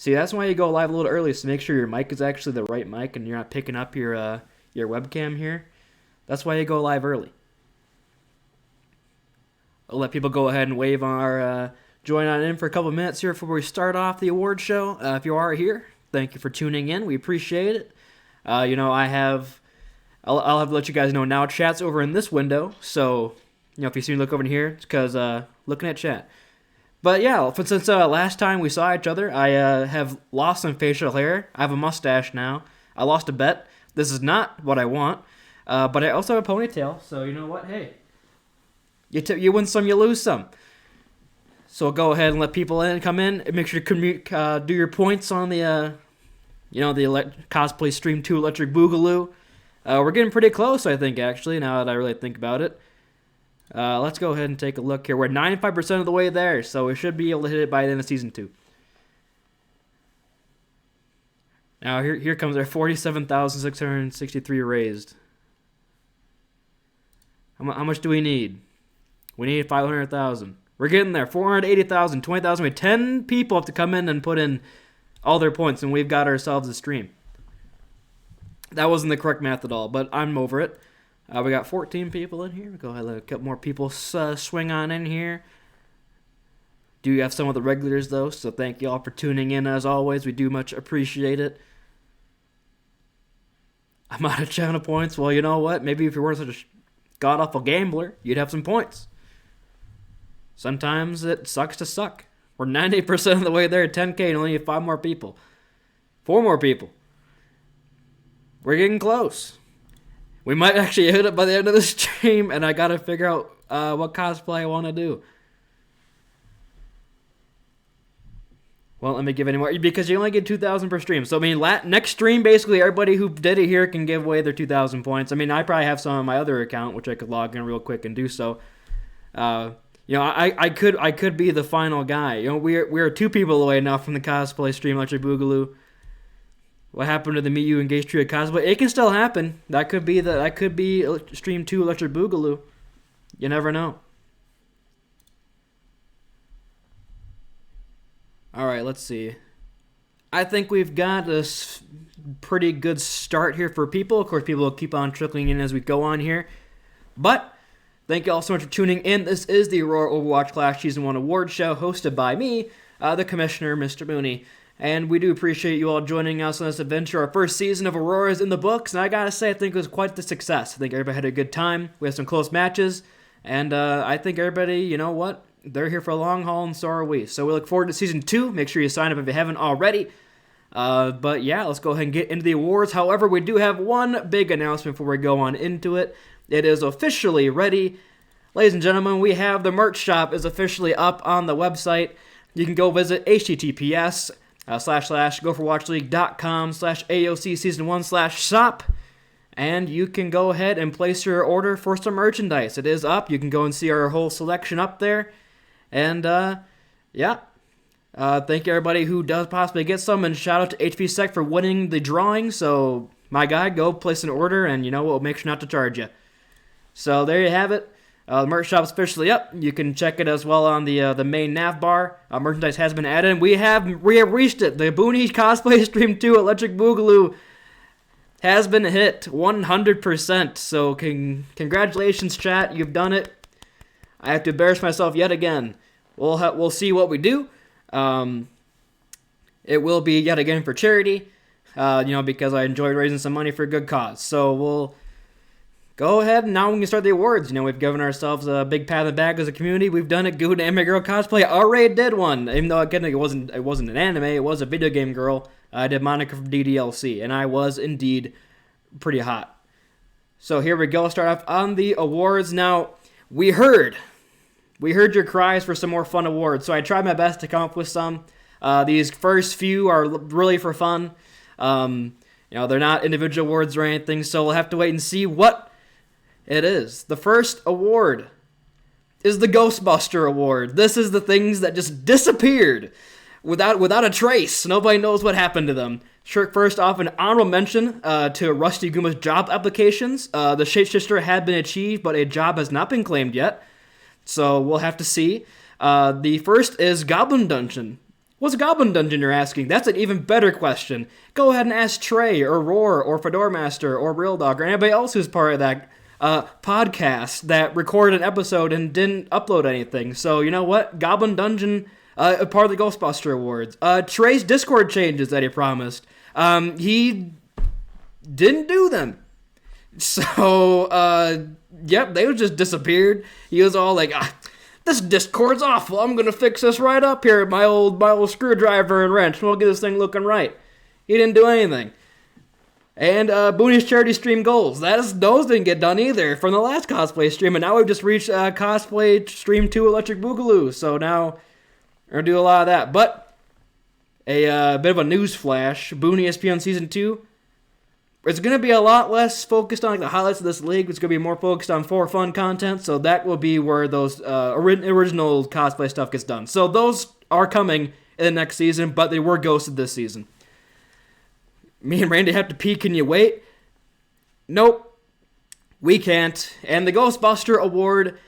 See, that's why you go live a little early, so make sure your mic is actually the right mic and you're not picking up your webcam here. That's why you go live early. I'll let people go ahead and wave our join on in for a couple minutes here before we start off the award show. If you are here, thank you for tuning in. We appreciate it. I'll have to let you guys know now. Chat's over in this window, so if you see me look over in here, it's because looking at chat. But yeah, since last time we saw each other, I have lost some facial hair. I have a mustache now. I lost a bet. This is not what I want, but I also have a ponytail. So you know what? Hey, you win some, you lose some. So go ahead and let people come in. And make sure to do your points on the cosplay stream 2 Electric Boogaloo. We're getting pretty close, I think, actually, now that I really think about it. Let's go ahead and take a look here. We're 95% of the way there, so we should be able to hit it by the end of Season 2. Now, here comes our 47,663 raised. How much do we need? We need 500,000. We're getting there. 480,000, 20,000. We have 10 people have to come in and put in all their points, and we've got ourselves a stream. That wasn't the correct math at all, but I'm over it. We got 14 people in here. We'll go ahead and let a couple more people swing on in here. Do have some of the regulars, though, so thank you all for tuning in, as always. We do much appreciate it. I'm out of channel points. Well, you know what? Maybe if you weren't such a god-awful gambler, you'd have some points. Sometimes it sucks to suck. We're 90% of the way there at 10K and only need 5 more people. 4 more people. We're getting close. We might actually hit it by the end of the stream, and I gotta figure out what cosplay I want to do. Well, let me give any more, because you only get 2,000 per stream. So, I mean, next stream, basically, everybody who did it here can give away their 2,000 points. I mean, I probably have some on my other account, which I could log in real quick and do so. I could be the final guy. We're 2 people away now from the cosplay stream Electric Boogaloo. What happened to the Meet You Engage Trio cosplay? It can still happen. That could be stream 2 Electric Boogaloo. You never know. All right, let's see. I think we've got a pretty good start here for people. Of course, people will keep on trickling in as we go on here. But thank you all so much for tuning in. This is the Aurora Overwatch Clash Season 1 Award Show, hosted by me, the Commissioner, Mr. Mooney. And we do appreciate you all joining us on this adventure. Our first season of Aurora is in the books, and I gotta say, I think it was quite the success. I think everybody had a good time. We had some close matches, and I think everybody, you know what? They're here for a long haul, and so are we. So we look forward to Season 2. Make sure you sign up if you haven't already. But yeah, let's go ahead and get into the awards. However, we do have one big announcement before we go on into it. It is officially ready. Ladies and gentlemen, we have the merch shop is officially up on the website. You can go visit https://goforwatchleague.com/AOC Season 1/shop, and you can go ahead and place your order for some merchandise. It is up. You can go and see our whole selection up there. And, thank you everybody who does possibly get some, and shout out to HVSec for winning the drawing. So, my guy, go place an order, and we'll make sure not to charge you. So, there you have it. The merch shop's officially up. You can check it as well on the main nav bar. Merchandise has been added, and we have reached it. The Booney Cosplay Stream 2 Electric Boogaloo has been hit 100%. So congratulations, chat. You've done it. I have to embarrass myself yet again. We'll see what we do. It will be yet again for charity, because I enjoyed raising some money for a good cause. So we'll go ahead, and now we can start the awards. We've given ourselves a big pat on the back as a community. We've done it. Good Anime Girl Cosplay already did one. Even though, again, it wasn't an anime, it was a video game girl. I did Monica from DDLC, and I was indeed pretty hot. So here we go. Let's start off on the awards. Now, we heard your cries for some more fun awards, so I tried my best to come up with some. These first few are really for fun. They're not individual awards or anything, so we'll have to wait and see what it is. The first award is the Ghostbuster Award. This is the things that just disappeared without a trace. Nobody knows what happened to them. First off, an honorable mention to Rusty Gooma's job applications. The Shapeshifter had been achieved, but a job has not been claimed yet. So we'll have to see. The first is Goblin Dungeon. What's Goblin Dungeon, you're asking? That's an even better question. Go ahead and ask Trey, or Roar, or Fedor Master, or Real Dog, or anybody else who's part of that podcast that recorded an episode and didn't upload anything. So, you know what? Goblin Dungeon, part of the Ghostbuster Awards. Trey's Discord changes that he promised. He didn't do them. So, yep, they just disappeared. He was all like, this Discord's awful. I'm gonna fix this right up here with my old screwdriver and wrench. We'll get this thing looking right. He didn't do anything. And Booney's charity stream goals. Those didn't get done either from the last cosplay stream. And now we've just reached cosplay stream 2 Electric Boogaloo. So now we're gonna do a lot of that. But a bit of a news flash. Booney ESPN Season 2. It's going to be a lot less focused on the highlights of this league. It's going to be more focused on for fun content. So that will be where those original cosplay stuff gets done. So those are coming in the next season, but they were ghosted this season. Me and Randy have to pee. Can you wait? Nope. We can't. And the Ghostbuster Award,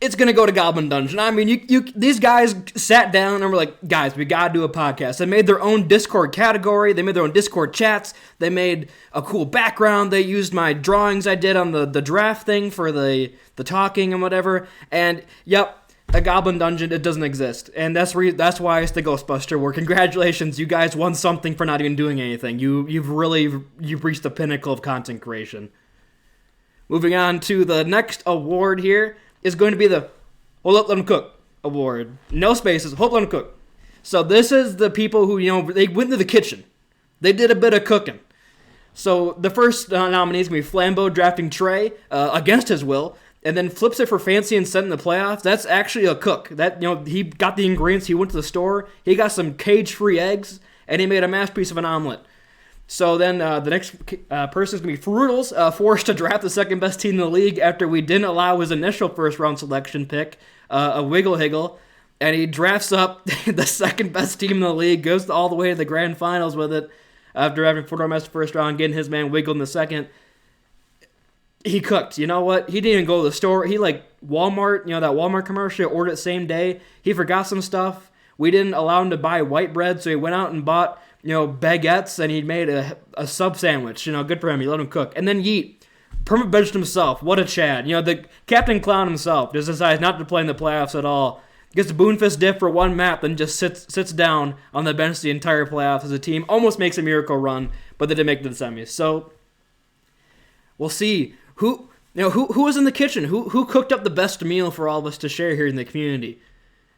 it's going to go to Goblin Dungeon. I mean, these guys sat down and were like, guys, we got to do a podcast. They made their own Discord category. They made their own Discord chats. They made a cool background. They used my drawings I did on the draft thing for the talking and whatever. And, yep, a Goblin Dungeon, it doesn't exist. And that's why it's the Ghostbuster Award. Congratulations, you guys won something for not even doing anything. You've reached the pinnacle of content creation. Moving on to the next award here. Is going to be the Hold Up, Let 'Em Cook Award. No spaces, Hold Up, Let 'Em Cook. So this is the people who, they went to the kitchen. They did a bit of cooking. So the first nominee is going to be Flambeau drafting Trey against his will, and then flips it for Fancy and Set in the playoffs. That's actually a cook. That he got the ingredients, he went to the store, he got some cage-free eggs, and he made a masterpiece of an omelet. So then the next person is going to be Fruitles, forced to draft the second best team in the league after we didn't allow his initial first round selection pick, a Wiggle Higgle, and he drafts up the second best team in the league, goes all the way to the grand finals with it after having Fedor Master first round, getting his man Wiggle in the second. He cooked. You know what? He didn't even go to the store. He Walmart, that Walmart commercial, ordered it same day. He forgot some stuff. We didn't allow him to buy white bread, so he went out and bought baguettes, and he made a sub sandwich. Good for him. He let him cook. And then Yeet, perma benched himself. What a Chad. The Captain Clown himself just decides not to play in the playoffs at all. Gets a Boonfist diff for one map, then just sits down on the bench the entire playoffs as a team. Almost makes a miracle run, but they didn't make it to the semis. So we'll see who was in the kitchen. Who cooked up the best meal for all of us to share here in the community.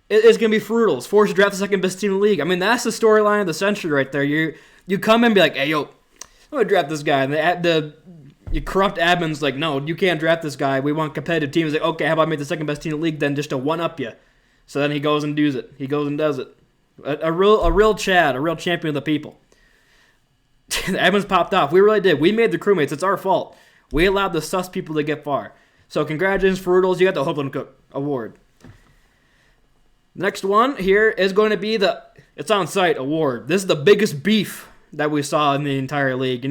It's going to be Fruitles, forced to draft the second best team in the league. I mean, that's the storyline of the century right there. You come in and be like, hey, yo, I'm going to draft this guy. And the corrupt admin's like, no, you can't draft this guy. We want competitive teams. Like, okay, how about I make the second best team in the league then just to one-up you? So then he goes and does it. He goes and does it. A real Chad, a real champion of the people. The admin's popped off. We really did. We made the crewmates. It's our fault. We allowed the sus people to get far. So congratulations, Fruitles. You got the Hope and Cook Award. Next one here is going to be the It's On Site Award. This is the biggest beef that we saw in the entire league,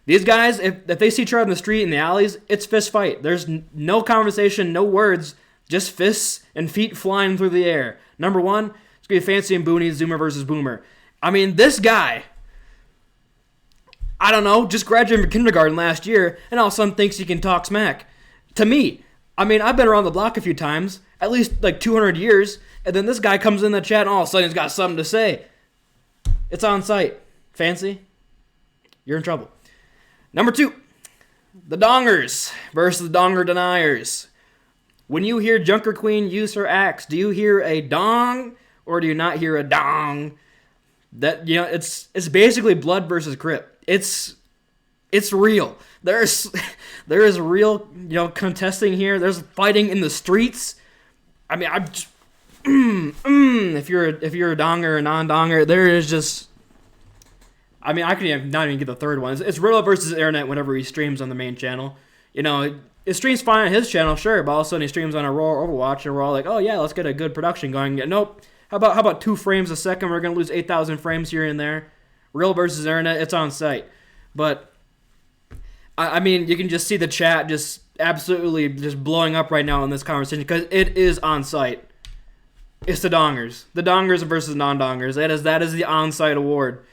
These guys, if they see each other in the street, in the alleys, it's fist fight. There's no conversation, no words, just fists and feet flying through the air. Number one, it's going to be Fancy and Booney, Zoomer versus Boomer. I mean, this guy, I don't know, just graduated from kindergarten last year, and all of a sudden thinks he can talk smack. To me, I mean, I've been around the block a few times, at least 200 years, and then this guy comes in the chat and all of a sudden he's got something to say. It's on site. Fancy, you're in trouble. Number 2, the Dongers versus the Donger Deniers. When you hear Junker Queen use her axe, do you hear a dong or do you not hear a dong? That it's basically blood versus crip. It's real. There is real contesting here. There's fighting in the streets. I mean, if you're a donger or a non-donger, there is just. I mean, I can not even get the third one. It's Riddle versus Internet whenever he streams on the main channel. It streams fine on his channel, sure, but all of a sudden he streams on Aurora Overwatch, and we're all like, oh yeah, let's get a good production going. Nope. How about 2 frames a second? We're gonna lose 8,000 frames here and there. Real versus Internet, it's on site. But I mean, you can just see the chat just absolutely just blowing up right now in this conversation because it is on site. It's the Dongers. The Dongers versus non-Dongers. That is the on-site award.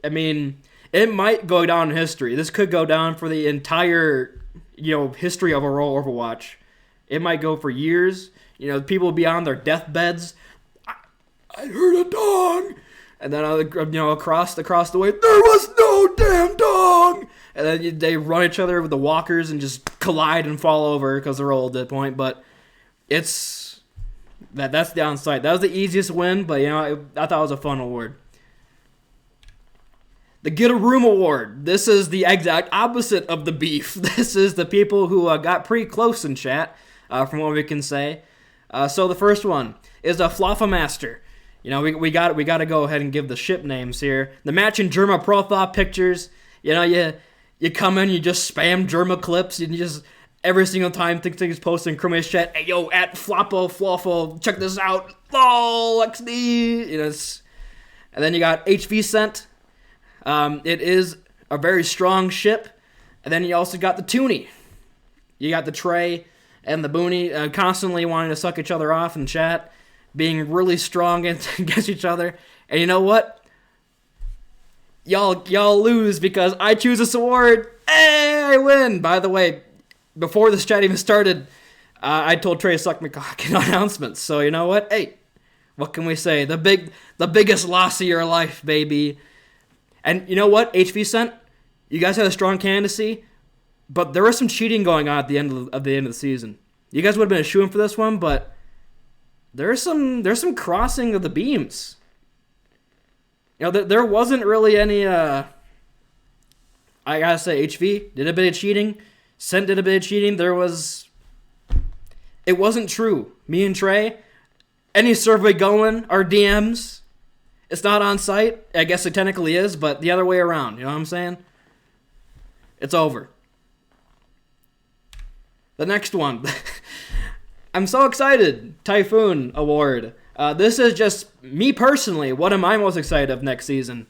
I mean, it might go down in history. This could go down for the entire, history of Aurora Overwatch. It might go for years. People will be on their deathbeds. I heard a dong. And then, across the way, there was no damn dong. And then they run each other with the walkers and just collide and fall over because they're old at that point. But that's the on-site. That was the easiest win, but, I thought it was a fun award. The Get a Room Award. This is the exact opposite of the beef. This is the people who got pretty close in chat, from what we can say. So the first one is a Fluffa Master. We got to go ahead and give the ship names here. The matching Germa profile pictures. You come in, you just spam Germa clips, and you just every single time things posted in Chrome's chat. Hey yo, at Floppo Fluffo, check this out. Lol, XD. And then you got HV Scent. It is a very strong ship. And then you also got the Toonie. You got the Trey and the Booney constantly wanting to suck each other off in chat, being really strong against each other. And you know what? Y'all lose because I choose this award. Hey, I win. By the way, before this chat even started, I told Trey to suck my cock in announcements. So you know what? Hey, what can we say? The biggest loss of your life, baby. And you know what, HV Scent? You guys had a strong candidacy, but there was some cheating going on at the end of the season. You guys would have been a shoo-in for this one, but there's some crossing of the beams. There wasn't really any. I gotta say, HV did a bit of cheating. Scent did a bit of cheating. It wasn't true. Me and Trey, any survey going, our DMs. It's not on site. I guess it technically is, but the other way around. You know what I'm saying? It's over. The next one. I'm so excited. Typhoon Award. This is just me personally. What am I most excited of next season?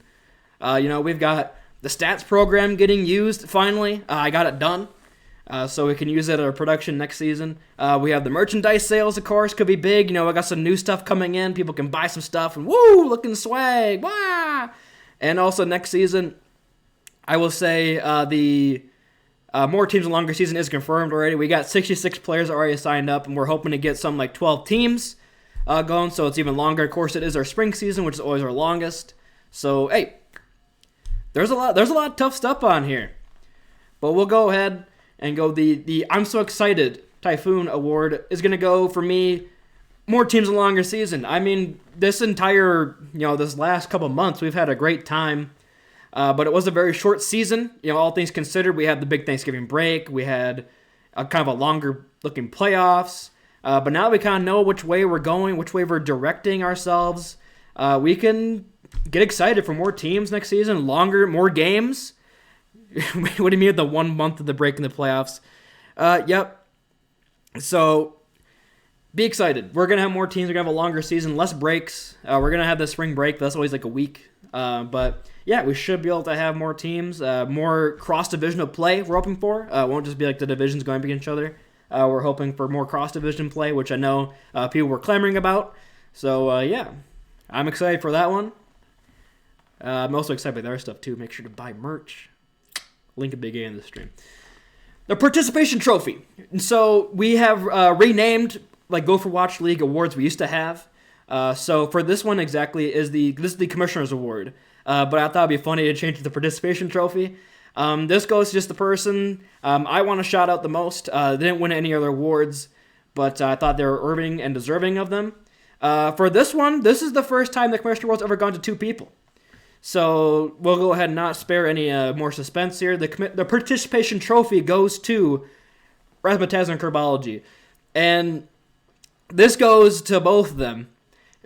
We've got the stats program getting used finally. I got it done. So we can use it at our production next season. We have the merchandise sales, of course, could be big. I got some new stuff coming in. People can buy some stuff and woo, looking swag. Wah! And also next season, I will say the more teams and longer season is confirmed already. We got 66 players already signed up, and we're hoping to get some like 12 teams going, so it's even longer. Of course, it is our spring season, which is always our longest. So hey, there's a lot of tough stuff on here, but we'll go ahead and go the I'm so excited Typhoon Award is gonna go for me. More teams and longer season. I mean, this entire this last couple months we've had a great time, but it was a very short season. All things considered, we had the big Thanksgiving break. We had a kind of a longer looking playoffs. But now we kind of know which way we're going, which way we're directing ourselves. We can get excited for more teams next season, longer, more games. What do you mean with the 1 month of the break in the playoffs? Yep. So be excited. We're going to have more teams. We're going to have a longer season, less breaks. We're going to have the spring break. That's always like a week. But yeah, we should be able to have more teams, more cross-divisional play we're hoping for. It won't just be like the divisions going against each other. We're hoping for more cross-division play, which I know people were clamoring about. So, yeah, I'm excited for that one. I'm also excited by the other stuff, too. Make sure to buy merch. Link in big A in the stream. The participation trophy. And so we have renamed like Go for Watch League awards we used to have. So for this one exactly this is the Commissioner's Award. But I thought it'd be funny to change it to the participation trophy. This goes to just the person I want to shout out the most. They didn't win any other awards, but I thought they were earning and deserving of them. For this one, this is the first time the Commissioner Award's ever gone to 2 people. So we'll go ahead and not spare any more suspense here. The participation trophy goes to Razzmatazz and Kerbology. And this goes to both of them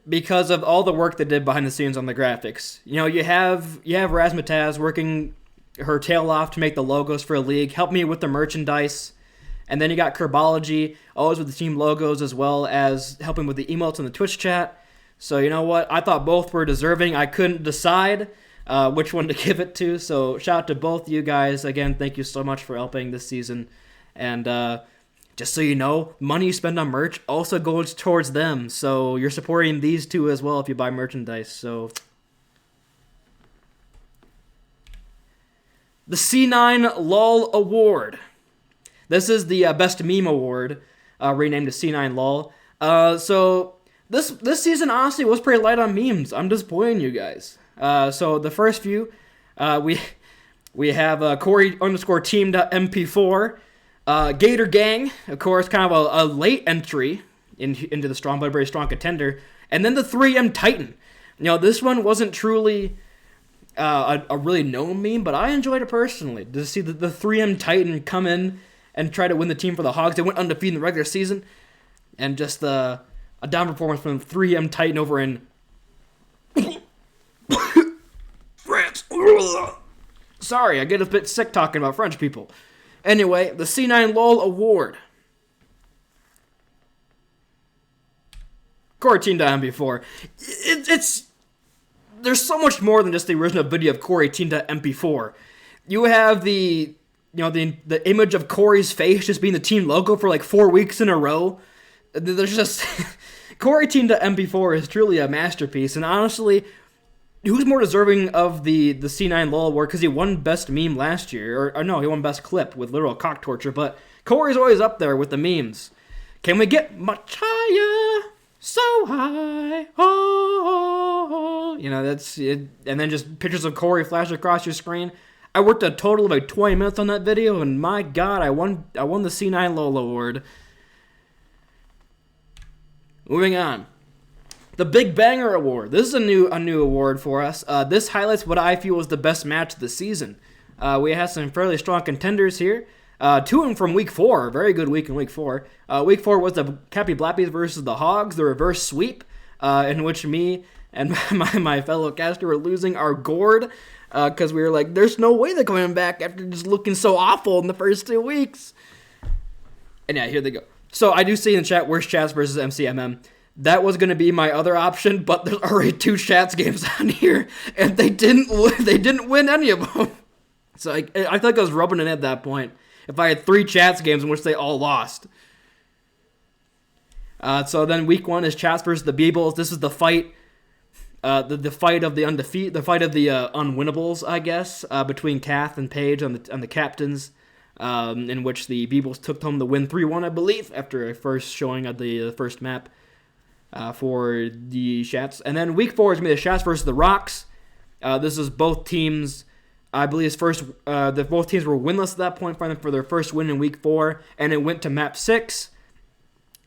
because of all the work they did behind the scenes on the graphics. You have Razzmatazz working her tail off to make the logos for a league, help me with the merchandise. And then you got Kerbology, always with the team logos as well as helping with the emotes in the Twitch chat. So you know what? I thought both were deserving. I couldn't decide which one to give it to. So shout out to both you guys. Again, thank you so much for helping this season. And just so you know, money you spend on merch also goes towards them. So you're supporting these two as well if you buy merchandise. So the C9 LOL Award. This is the best meme award, renamed to C9 LOL. So this season honestly was pretty light on memes. I'm disappointing you guys. So the first few, we have Corey_team.mp4, Gator Gang, of course, kind of a late entry into the strong but very strong contender, and then the 3M Titan. This one wasn't truly a really known meme, but I enjoyed it personally to see the 3M Titan come in and try to win the team for the Hogs. They went undefeated in the regular season, and just a down performance from 3M Titan over in France. Sorry, I get a bit sick talking about French people. Anyway, the C9 LOL Award. Corey Team.mp4. It's there's so much more than just the original video of Corey Team.mp4. You have the image of Corey's face just being the team logo for like 4 weeks in a row. There's just Corey Team.mp4 is truly a masterpiece, and honestly, who's more deserving of the C9 LOL award? Because he won best meme last year, or no, he won best clip with literal cock torture. But Corey's always up there with the memes. Can we get much higher? So high, oh, that's it. And then just pictures of Corey flash across your screen. I worked a total of like 20 minutes on that video, and my God, I won the C9 LOL award. Moving on, the Big Banger Award. This is a new award for us. This highlights what I feel was the best match of the season. We have some fairly strong contenders here. Two of them from Week 4. Very good week in Week 4. Week 4 was the Cappy Blappies versus the Hogs, the reverse sweep, in which me and my fellow caster were losing our gourd because we were like, there's no way they're coming back after just looking so awful in the first 2 weeks. And yeah, here they go. So I do see in the chat, worst chats versus MCMM. That was going to be my other option, but there's already 2 chats games on here, and they didn't win any of them. So I feel like I was rubbing it at that point. If I had 3 chats games in which they all lost. So then week 1 is chats versus the Beebles. This is the fight, the fight of the undefeated, the fight of the unwinnables, I guess, between Kath and Paige on the captains, in which the Beebles took home the win 3-1, I believe, after a first showing of the first map for the chats. And then week 4 is going to be the chats versus the Rocks. This is both teams. I believe both teams were winless at that point for their first win in Week 4, and it went to Map 6,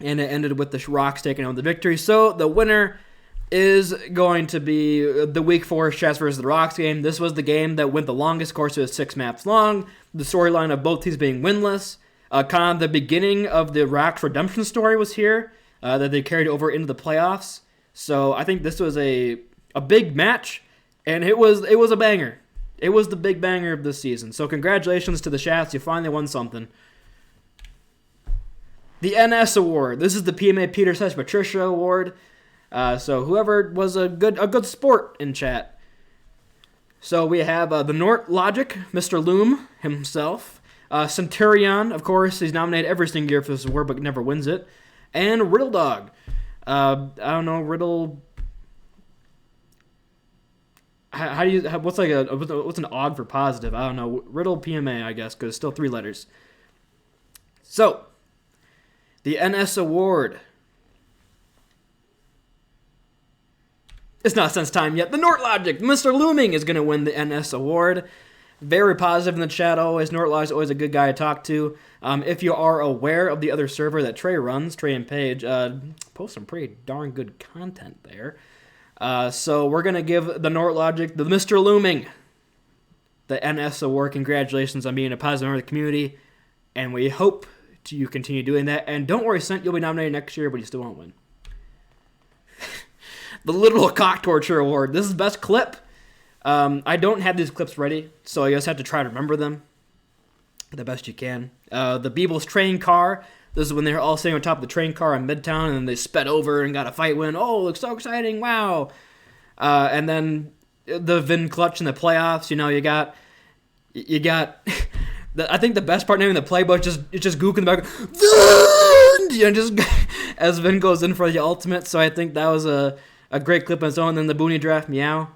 and it ended with the Rocks taking home the victory. So the winner is going to be the Week 4 Chats versus the Rocks game. This was the game that went the longest. Of course, it was 6 maps long. The storyline of both teams being winless. Kind of the beginning of the Rocks redemption story was here, that they carried over into the playoffs. So I think this was a big match, and it was a banger. It was the big banger of this season. So congratulations to the Chats. You finally won something. The NS Award. This is the PMA Peter / Patricia Award. So whoever was a good sport in chat. So we have the Nort Logic, Mr. Loom himself. Centurion, of course. He's nominated every single year for this award, but never wins it. And Riddle Dog. I don't know, Riddle... what's an OG for positive? I don't know. Riddle PMA, I guess, because it's still 3 letters. So, the NS Award. It's not since time yet. The Nort Logic, Mr. Looming, is going to win the NS Award. Very positive in the chat always. Nort Logic is always a good guy to talk to. If you are aware of the other server that Trey runs, Trey and Paige, post some pretty darn good content there. So we're going to give the Nort Logic, the Mr. Looming, the NS Award. Congratulations on being a positive member of the community, and we hope you continue doing that. And don't worry, Sent, you'll be nominated next year, but you still won't win. The Literal Cock Torture Award. This is best clip. I don't have these clips ready, so I just have to try to remember them the best you can. The Beebles train car. This is when they were all sitting on top of the train car in Midtown, and then they sped over and got a fight win. Oh, looks so exciting! Wow. And then the Vin clutch in the playoffs. You got. I think the best part naming the play, but it's just Gook in the back. Vind, just as Vind goes in for the ultimate. So I think that was a great clip on its own. And then the Booney draft, meow.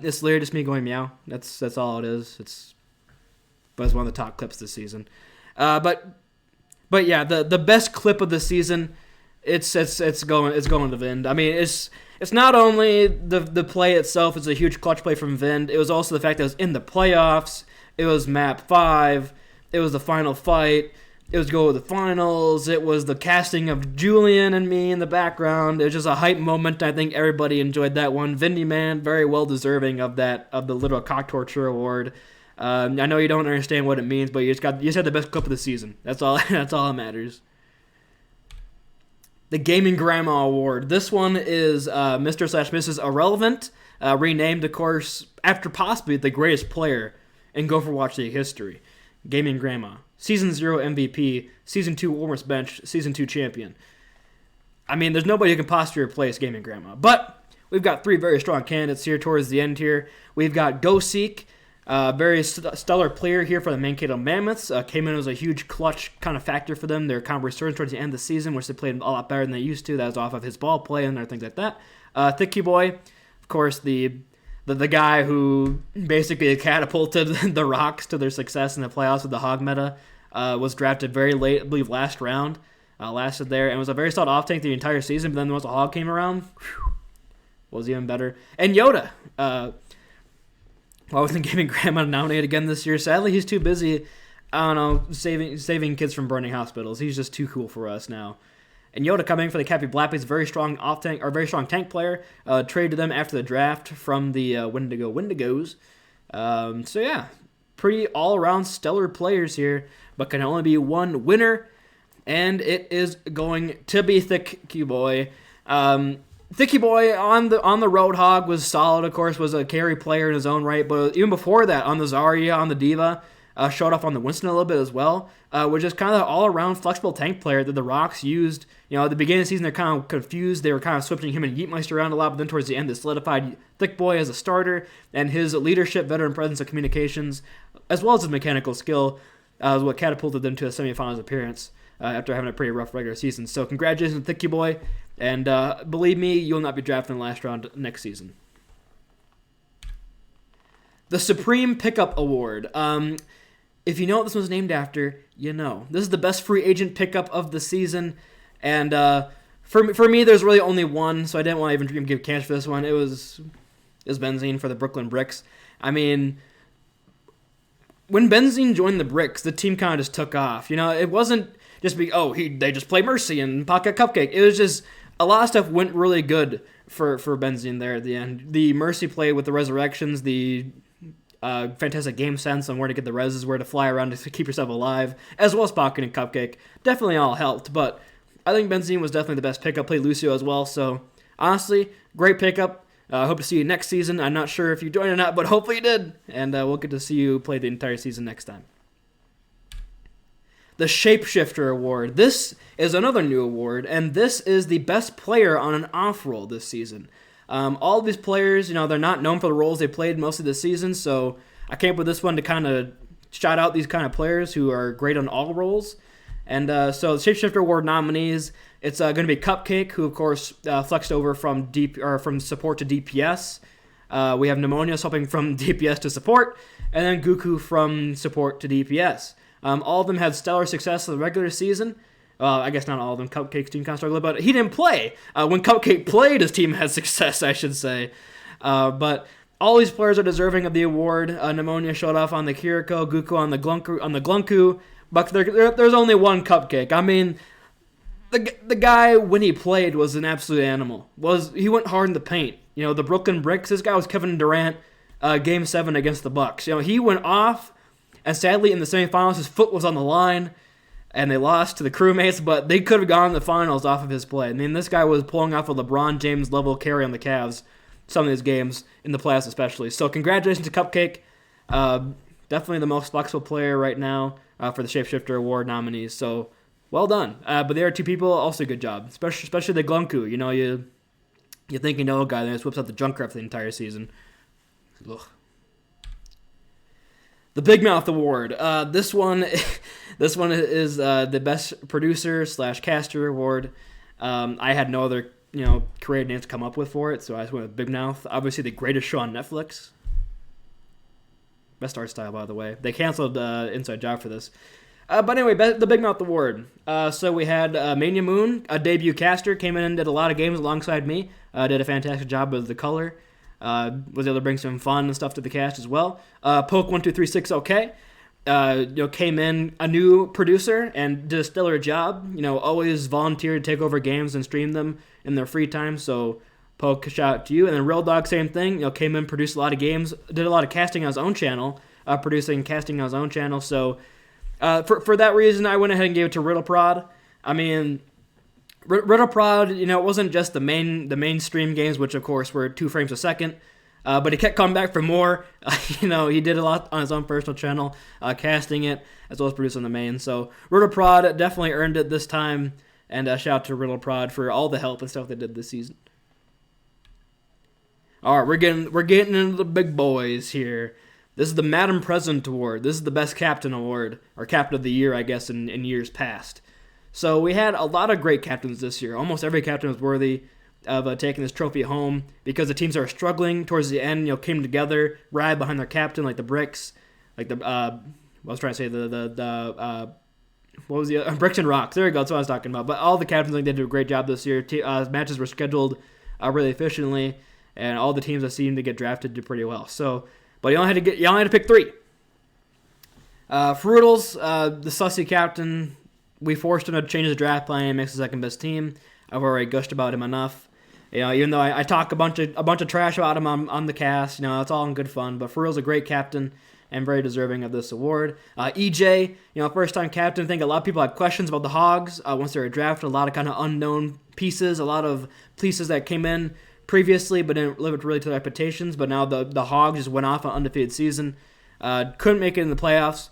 It's literally just me going meow. That's all it is. But it's one of the top clips this season. But yeah, the best clip of the season, it's going to Vind. I mean, it's not only the play itself is a huge clutch play from Vind. It was also the fact that it was in the playoffs. It was map 5. It was the final fight. It was go to the finals. It was the casting of Julian and me in the background. It was just a hype moment. I think everybody enjoyed that one. Vindy Man, very well deserving of the little cock torture award. I know you don't understand what it means, but you just had the best clip of the season. That's all. That's all that matters. The Gaming Grandma Award. This one is Mr./Mrs. Irrelevant, renamed, of course, after possibly the greatest player in Overwatch League history. Gaming Grandma. Season 0 MVP, Season 2 Warmest Bench, Season 2 Champion. I mean, there's nobody who can possibly replace Gaming Grandma. But we've got 3 very strong candidates here towards the end here. We've got GoSeek, very stellar player here for the Mankato Mammoths. Came in as a huge clutch kind of factor for them. Their kind of resurgence towards the end of the season, which they played a lot better than they used to. That was off of his ball play and other things like that. Thicky Boy, of course, the guy who basically catapulted the Rocks to their success in the playoffs with the Hog meta, was drafted very late, I believe last round, lasted there, and was a very solid off-tank the entire season, but then once the Hog came around, was even better. And Yoda, why wasn't Gaming Grandma nominated again this year? Sadly, he's too busy, I don't know, saving kids from burning hospitals. He's just too cool for us now. And Yoda coming for the Cappy Blackbeats, very strong off-tank, or very strong tank player. Traded to them after the draft from the Wendigos. So yeah, pretty all-around stellar players here, but can only be one winner, and it is going to be Thicky Boy. Thicky Boy on the Roadhog was solid, of course, was a carry player in his own right, but even before that, on the Zarya, on the Diva, showed off on the Winston a little bit as well, was just kind of an all-around flexible tank player that the Rocks used. At the beginning of the season, they're kind of confused. They were kind of switching him and Yeetmeister around a lot, but then towards the end, they solidified Thick Boy as a starter, and his leadership, veteran presence, and communications, as well as his mechanical skill, was what catapulted them to a semifinals appearance after having a pretty rough regular season. So congratulations, Thicky Boy, and believe me, you'll not be drafted in the last round next season. The Supreme Pickup Award. If you know what this was named after, you know. This is the best free agent pickup of the season, and for me, there's really only one, so I didn't want to even give cash for this one. It was Benzene for the Brooklyn Bricks. I mean, when Benzene joined the Bricks, the team kind of just took off. It wasn't just they just play Mercy and Pocket Cupcake. It was just a lot of stuff went really good for Benzene there at the end. The Mercy play with the Resurrections, the fantastic game sense on where to get the reses, where to fly around to keep yourself alive, as well as Pocket and Cupcake, definitely all helped. But I think Benzene was definitely the best pickup. Played Lucio as well, so honestly, great pickup. I hope to see you next season. I'm not sure if you joined or not, but hopefully you did. And we'll get to see you play the entire season next time. The Shapeshifter Award. This is another new award, and this is the best player on an off role this season. All of these players, they're not known for the roles they played most of the season, so I came up with this one to kind of shout out these kind of players who are great on all roles. And so the Shapeshifter Award nominees, it's going to be Cupcake, who of course flexed over from support to DPS. We have Pneumonia swapping from DPS to support, and then Goku from support to DPS. All of them had stellar success in the regular season. I guess not all of them. Cupcake's team kind of struggled, but he didn't play. When Cupcake played, his team had success, I should say. But all these players are deserving of the award. Pneumonia showed off on the Kiriko, Goku on the Glunku, but there's only one Cupcake. I mean, the guy, when he played, was an absolute animal. He went hard in the paint. The Brooklyn Bricks, this guy was Kevin Durant, Game 7 against the Bucks. He went off, and sadly, in the semifinals, his foot was on the line, and they lost to the crewmates, but they could have gone to the finals off of his play. I mean, this guy was pulling off a LeBron James level carry on the Cavs, some of these games, in the playoffs especially. So congratulations to Cupcake. Definitely the most flexible player right now for the Shapeshifter Award nominees. So well done. But the other two people, also good job, especially the Glunku. You think you know a guy that just whips out the junk rep the entire season. Ugh. The Big Mouth Award. This one is the best producer / caster award. I had no other creative names to come up with for it, so I just went with Big Mouth. Obviously, the greatest show on Netflix. Best art style, by the way. They canceled Inside Job for this. But anyway, the Big Mouth Award. So we had Mania Moon, a debut caster, came in and did a lot of games alongside me. Did a fantastic job with the color. Was able to bring some fun and stuff to the cast as well. Poke1236 OK. Came in a new producer and did a stellar job. Always volunteered to take over games and stream them in their free time. So Poke, shout out to you. And then Real Dog, same thing. Came in, produced a lot of games, did a lot of casting on his own channel, producing casting on his own channel. So for that reason, I went ahead and gave it to Riddleprod. I mean, Riddleprod, it wasn't just the mainstream games, which of course were 2 frames a second. But he kept coming back for more. He did a lot on his own personal channel, casting it, as well as producing the main. So Riddleprod definitely earned it this time. And shout out to Riddleprod for all the help and stuff they did this season. All right, we're getting into the big boys here. This is the Madam President Award. This is the Best Captain Award, or Captain of the Year, I guess, in years past. So we had a lot of great captains this year. Almost every captain was worthy of taking this trophy home because the teams that were struggling towards the end, came together, rallied behind their captain, like the Bricks, like the I was trying to say what was the Bricks and Rocks. There we go. That's what I was talking about. But all the captains, they did a great job this year. Matches were scheduled really efficiently, and all the teams that seemed to get drafted did pretty well. So, but you only had to pick 3. Fruitles, the sussy captain, we forced him to change his draft plan and makes the second best team. I've already gushed about him enough. Even though I talk a bunch of trash about him on the cast, it's all in good fun. But Fruitles a great captain and very deserving of this award. EJ, first time captain. I think a lot of people had questions about the Hogs once they were drafted. A lot of kind of unknown pieces, a lot of pieces that came in previously but didn't live up really to their expectations. But now the Hogs just went off an undefeated season. Couldn't make it in the playoffs,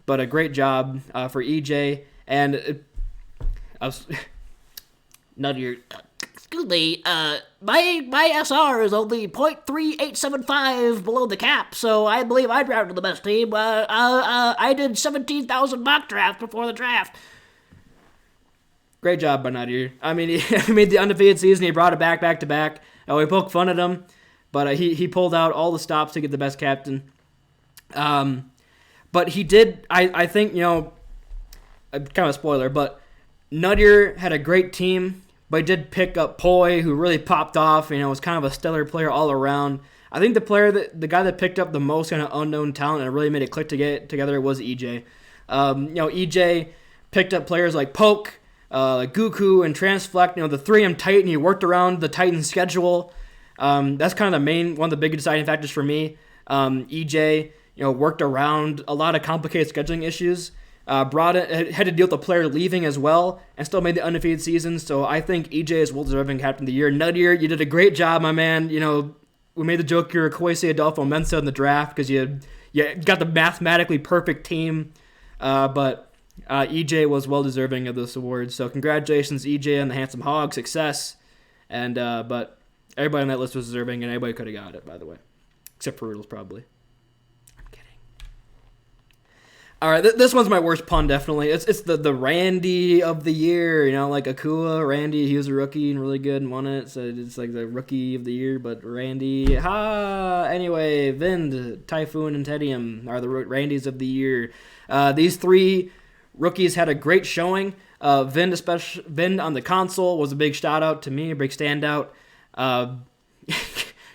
but a great job for EJ. And I was nuttier. Excuse me, my SR is only .3875 below the cap, so I believe I drafted the best team. I did 17,000 mock drafts before the draft. Great job by Nadir. I mean, he made the undefeated season. He brought it back to back. We poked fun at him, but he pulled out all the stops to get the best captain. But he did, I think, kind of a spoiler, but Nadir had a great team. But he did pick up Poi, who really popped off. Was kind of a stellar player all around. I think the guy that picked up the most kind of unknown talent and really made it click to get together was EJ. EJ picked up players like Poke, like Goku, and Transflect. The 3M Titan. He worked around the Titan schedule. That's kind of one of the big deciding factors for me. EJ, worked around a lot of complicated scheduling issues. Had to deal with the player leaving as well, and still made the undefeated season. So I think EJ is well-deserving captain of the year. Nadir, you did a great job, my man. We made the joke you're Kwesi Adolfo Mensa in the draft because you got the mathematically perfect team. But EJ was well-deserving of this award. So congratulations, EJ, on the Handsome Hog success. And but everybody on that list was deserving, and everybody could have got it, by the way, except for Riddles probably. All right, this one's my worst pun, definitely. It's the Randy of the year, like Akua, Randy. He was a rookie and really good and won it, so it's like the rookie of the year, but Randy. Anyway, Vind, Typhoon, and Tedium are the Randys of the year. These 3 rookies had a great showing. Vind on the console was a big shout-out to me, a big standout.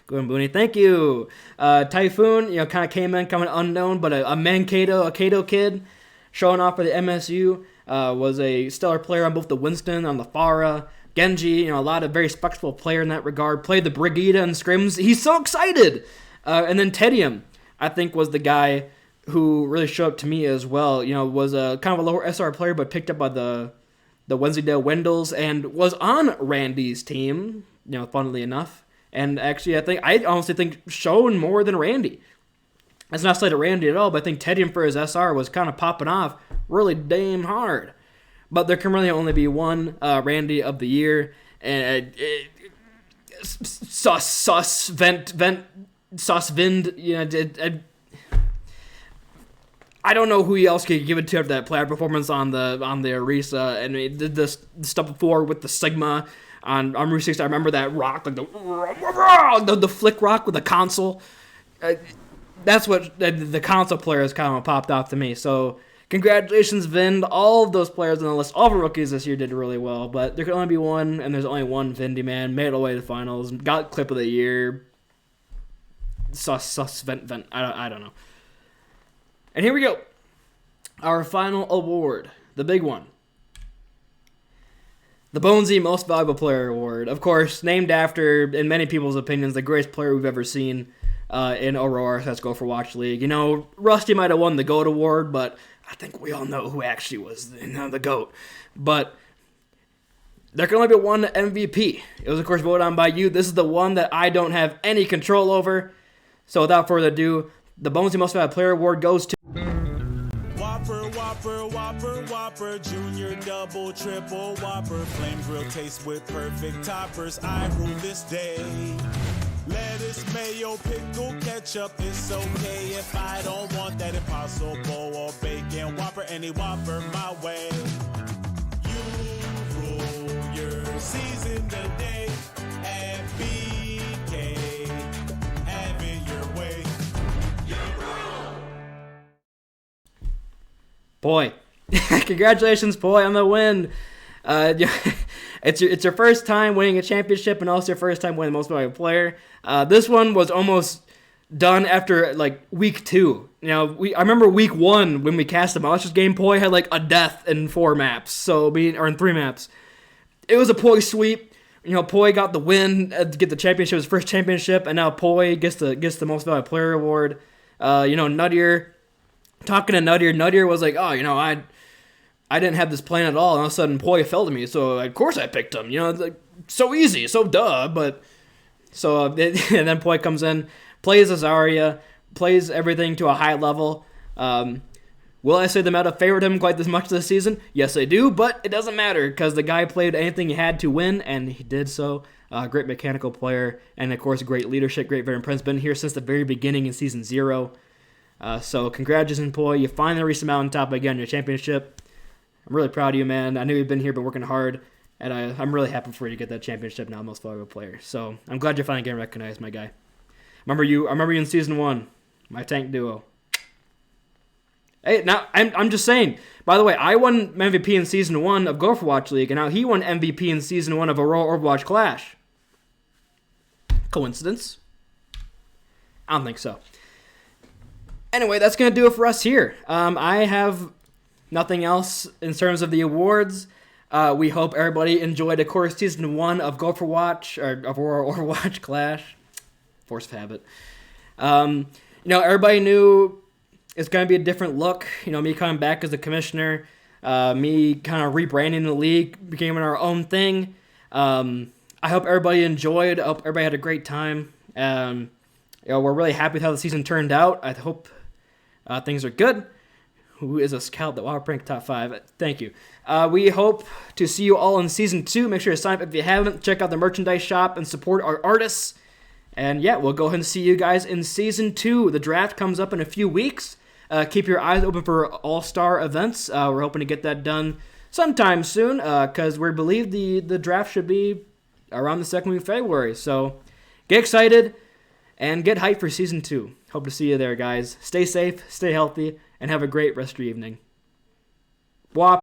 Go and Booney, thank you. Typhoon, kind of came in coming unknown, but a Mankato, a Kato kid, showing off for the MSU, was a stellar player on both the Winston, on the Farah. Genji, a lot of very respectable player in that regard. Played the Brigida and scrims. He's so excited. And then Tedium, I think, was the guy who really showed up to me as well. Was a kind of a lower SR player, but picked up by the Wensleydale Wendels and was on Randy's team. Funnily enough. And actually, I honestly think shown more than Randy. That's not slight at Randy at all, but I think Tedium for his SR was kind of popping off really damn hard. But there can really only be one Randy of the year. And Vind, I don't know who else could give it to after that player performance on the Orisa, and he did this stuff before with the Sigma on Route 6. I remember that rock, like the flick rock with the console. That's what the console players kind of popped out to me. So congratulations, Vind. All of those players on the list, all the rookies this year did really well, but there could only be one, and there's only one Vindy man. Made it all the way to the finals, got clip of the year. Vent. I don't know. And here we go. Our final award, the big one. The Bonesy Most Valuable Player Award. Of course, named after, in many people's opinions, the greatest player we've ever seen in Aurora. Let's go for Watch League. You know, Rusty might have won the GOAT Award, but I think we all know who actually was the GOAT. But there can only be one MVP. It was, of course, voted on by you. This is the one that I don't have any control over. So without further ado, the Bonesy Most Valuable Player Award goes to Whopper, Junior, double, triple, Whopper, flame grill taste with perfect toppers. I rule this day. Lettuce, mayo, pickle, ketchup, it's okay if I don't want that Impossible or bacon Whopper, any Whopper my way. You rule your season today at BK. Have it your way. Boy. Congratulations, Boy, on the win. It's your first time winning a championship and also your first time winning the Most Valuable Player. This one was almost done after like week 2. You know, I remember week 1 when we cast the Monsters game. Poi had like a death in 4 maps, or in 3 maps. It was a Poi sweep. You know, Poi got the win to get the championship, his first championship, and now Poi gets the Most Valuable Player award. You know, Nuttier, talking to Nuttier was like, oh, you know, I didn't have this plan at all, and all of a sudden Poi fell to me, so of course I picked him. You know, it's like, so easy, so duh, but... So, and then Poi comes in, plays Azaria, plays everything to a high level. Will I say the meta favored him quite as much this season? Yes, I do, but it doesn't matter, because the guy played anything he had to win, and he did so. Great mechanical player, and of course, great leadership, great veteran presence. Been here since the very beginning in Season 0. So, congratulations, Poi. You finally reached the mountaintop again in your championship. I'm really proud of you, man. I knew you've been here, been working hard, and I'm really happy for you to get that championship now, Most Valuable Player. So I'm glad you're finally getting recognized, my guy. I remember you in Season 1, my tank duo. Hey, now I'm just saying. By the way, I won MVP in Season 1 of Overwatch League, and now he won MVP in Season 1 of Aurora Overwatch Clash. Coincidence? I don't think so. Anyway, that's gonna do it for us here. I have nothing else in terms of the awards. We hope everybody enjoyed, of course, Season 1 of Overwatch, or of Overwatch Clash. Force of habit. You know, everybody knew it's going to be a different look. You know, me coming back as a commissioner, me kind of rebranding the league, becoming our own thing. I hope everybody enjoyed. I hope everybody had a great time. You know, we're really happy with how the season turned out. I hope things are good. Who is a scout that ranked top 5? Thank you. We hope to see you all in Season 2. Make sure to sign up if you haven't. Check out the merchandise shop and support our artists. And yeah, we'll go ahead and see you guys in Season 2. The draft comes up in a few weeks. Keep your eyes open for all-star events. We're hoping to get that done sometime soon because we believe the draft should be around the second week of February. So get excited and get hyped for Season 2. Hope to see you there, guys. Stay safe, stay healthy, and have a great rest of your evening. Whop.